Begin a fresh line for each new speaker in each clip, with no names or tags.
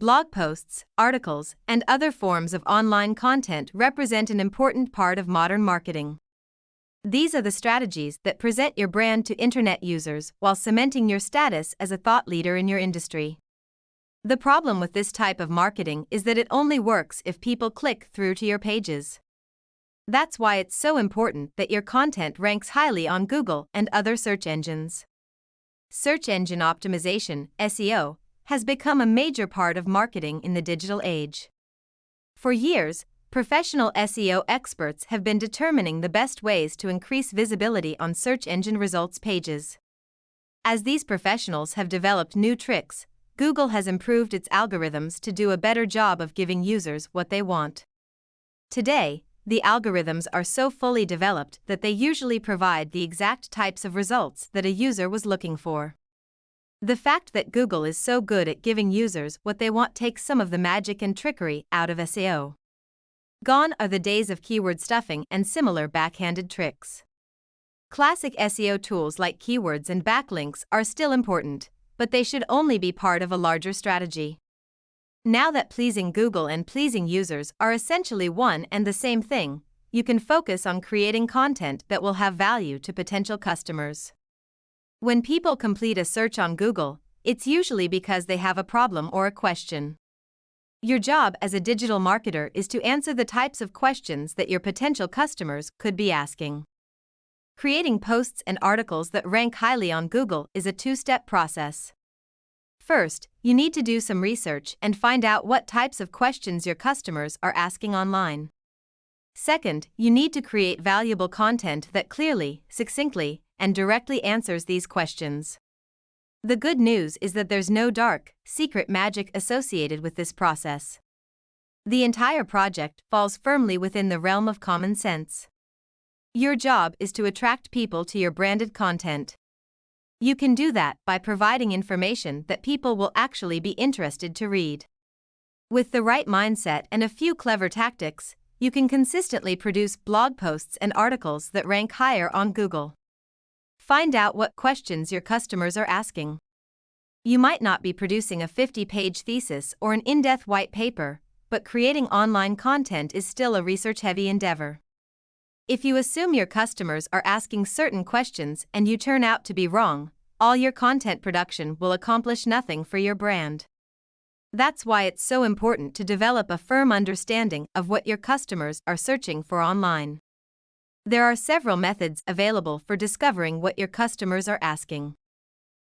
Blog posts, articles, and other forms of online content represent an important part of modern marketing. These are the strategies that present your brand to internet users while cementing your status as a thought leader in your industry. The problem with this type of marketing is that it only works if people click through to your pages. That's why it's so important that your content ranks highly on Google and other search engines. Search engine optimization, SEO, has become a major part of marketing in the digital age. For years, professional SEO experts have been determining the best ways to increase visibility on search engine results pages. As these professionals have developed new tricks, Google has improved its algorithms to do a better job of giving users what they want. Today, the algorithms are so fully developed that they usually provide the exact types of results that a user was looking for. The fact that Google is so good at giving users what they want takes some of the magic and trickery out of SEO. Gone are the days of keyword stuffing and similar backhanded tricks. Classic SEO tools like keywords and backlinks are still important, but they should only be part of a larger strategy. Now that pleasing Google and pleasing users are essentially one and the same thing, you can focus on creating content that will have value to potential customers. When people complete a search on Google, it's usually because they have a problem or a question. Your job as a digital marketer is to answer the types of questions that your potential customers could be asking. Creating posts and articles that rank highly on Google is a two-step process. First, you need to do some research and find out what types of questions your customers are asking online. Second, you need to create valuable content that clearly, succinctly, and directly answers these questions. The good news is that there's no dark, secret magic associated with this process. The entire project falls firmly within the realm of common sense. Your job is to attract people to your branded content. You can do that by providing information that people will actually be interested to read. With the right mindset and a few clever tactics, you can consistently produce blog posts and articles that rank higher on Google. Find out what questions your customers are asking. You might not be producing a 50-page thesis or an in-depth white paper, but creating online content is still a research-heavy endeavor. If you assume your customers are asking certain questions and you turn out to be wrong, all your content production will accomplish nothing for your brand. That's why it's so important to develop a firm understanding of what your customers are searching for online. There are several methods available for discovering what your customers are asking.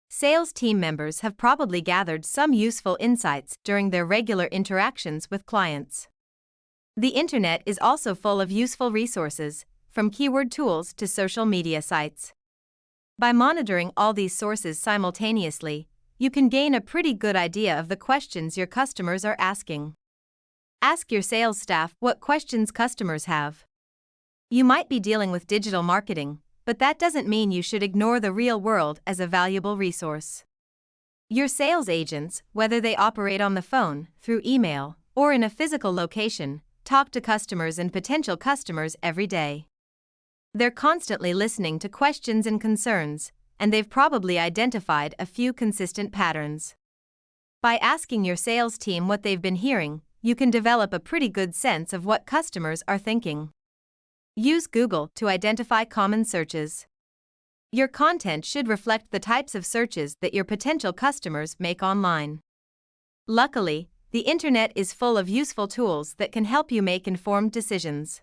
Sales team members have probably gathered some useful insights during their regular interactions with clients. The internet is also full of useful resources, from keyword tools to social media sites. By monitoring all these sources simultaneously, you can gain a pretty good idea of the questions your customers are asking. Ask your sales staff what questions customers have. You might be dealing with digital marketing, but that doesn't mean you should ignore the real world as a valuable resource. Your sales agents, whether they operate on the phone, through email, or in a physical location, talk to customers and potential customers every day. They're constantly listening to questions and concerns, and they've probably identified a few consistent patterns. By asking your sales team what they've been hearing, you can develop a pretty good sense of what customers are thinking. Use Google to identify common searches. Your content should reflect the types of searches that your potential customers make online. Luckily, the internet is full of useful tools that can help you make informed decisions.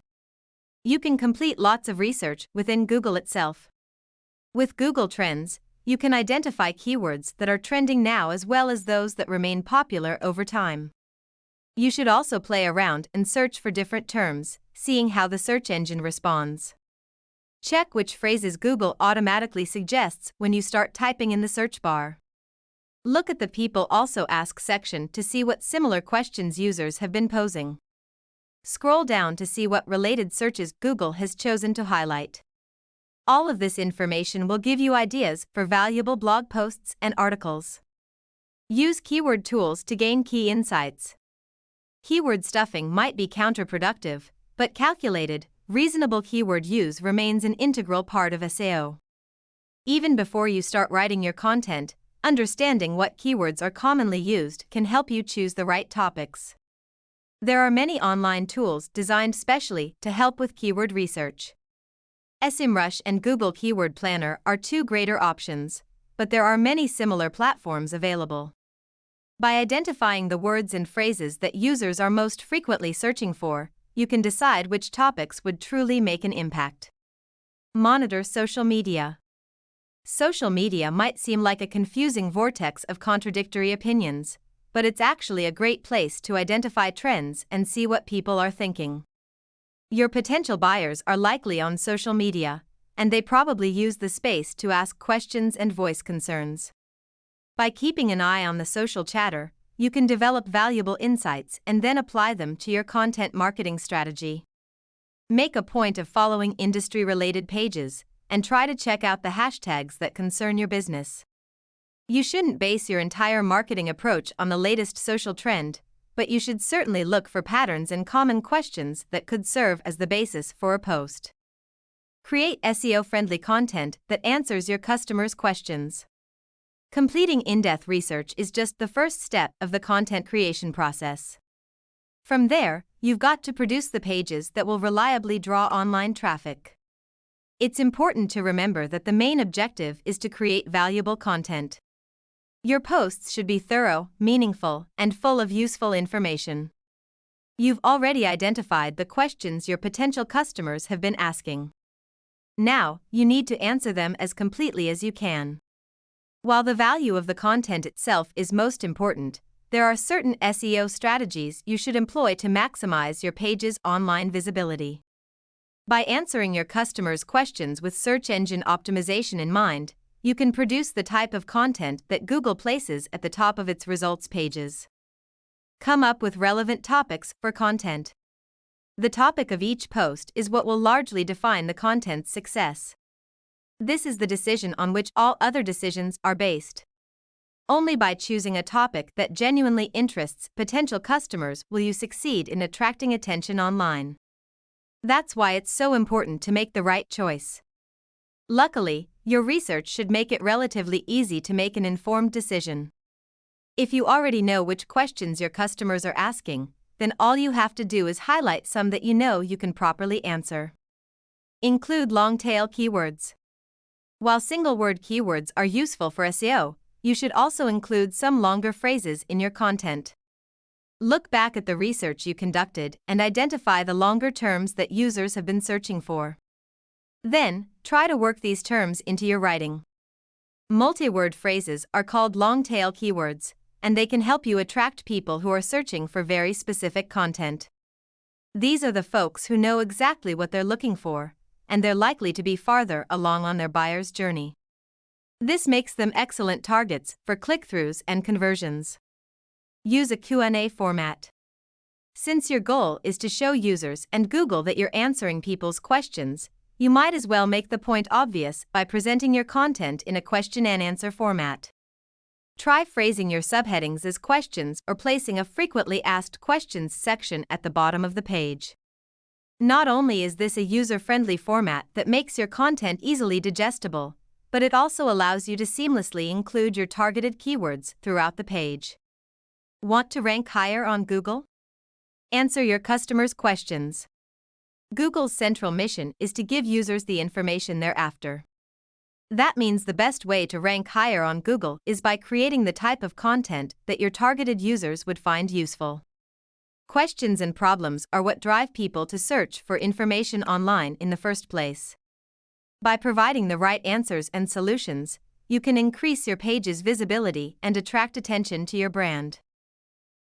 You can complete lots of research within Google itself. With Google Trends, you can identify keywords that are trending now as well as those that remain popular over time. You should also play around and search for different terms, seeing how the search engine responds. Check which phrases Google automatically suggests when you start typing in the search bar. Look at the People Also Ask section to see what similar questions users have been posing. Scroll down to see what related searches Google has chosen to highlight. All of this information will give you ideas for valuable blog posts and articles. Use keyword tools to gain key insights. Keyword stuffing might be counterproductive, but calculated, reasonable keyword use remains an integral part of SEO. Even before you start writing your content, Understanding what keywords are commonly used can help you choose the right topics. There are many online tools designed specially to help with keyword research. SEMrush and Google Keyword Planner are two greater options, but there are many similar platforms available. By identifying the words and phrases that users are most frequently searching for, you can decide which topics would truly make an impact. Monitor social media. Social media might seem like a confusing vortex of contradictory opinions, but it's actually a great place to identify trends and see what people are thinking. Your potential buyers are likely on social media, and they probably use the space to ask questions and voice concerns. By keeping an eye on the social chatter, you can develop valuable insights and then apply them to your content marketing strategy. Make a point of following industry-related pages, and try to check out the hashtags that concern your business. You shouldn't base your entire marketing approach on the latest social trend, but you should certainly look for patterns and common questions that could serve as the basis for a post. Create SEO-friendly content that answers your customers' questions. Completing in-depth research is just the first step of the content creation process. From there, you've got to produce the pages that will reliably draw online traffic. It's important to remember that the main objective is to create valuable content. Your posts should be thorough, meaningful, and full of useful information. You've already identified the questions your potential customers have been asking. Now, you need to answer them as completely as you can. While the value of the content itself is most important, there are certain SEO strategies you should employ to maximize your page's online visibility. By answering your customers' questions with search engine optimization in mind, you can produce the type of content that Google places at the top of its results pages. Come up with relevant topics for content. The topic of each post is what will largely define the content's success. This is the decision on which all other decisions are based. Only by choosing a topic that genuinely interests potential customers will you succeed in attracting attention online. That's why it's so important to make the right choice. Luckily, your research should make it relatively easy to make an informed decision. If you already know which questions your customers are asking, then all you have to do is highlight some that you know you can properly answer. Include long-tail keywords. While single-word keywords are useful for SEO, you should also include some longer phrases in your content. Look back at the research you conducted and identify the longer terms that users have been searching for. Then, try to work these terms into your writing. Multi-word phrases are called long-tail keywords, and they can help you attract people who are searching for very specific content. These are the folks who know exactly what they're looking for, and they're likely to be farther along on their buyer's journey. This makes them excellent targets for click-throughs and conversions. Use a Q&A format. Since your goal is to show users and Google that you're answering people's questions, you might as well make the point obvious by presenting your content in a question-and-answer format. Try phrasing your subheadings as questions or placing a frequently asked questions section at the bottom of the page. Not only is this a user-friendly format that makes your content easily digestible, but it also allows you to seamlessly include your targeted keywords throughout the page. Want to rank higher on Google? Answer your customers' questions. Google's central mission is to give users the information they're after. That means the best way to rank higher on Google is by creating the type of content that your targeted users would find useful. Questions and problems are what drive people to search for information online in the first place. By providing the right answers and solutions, you can increase your page's visibility and attract attention to your brand.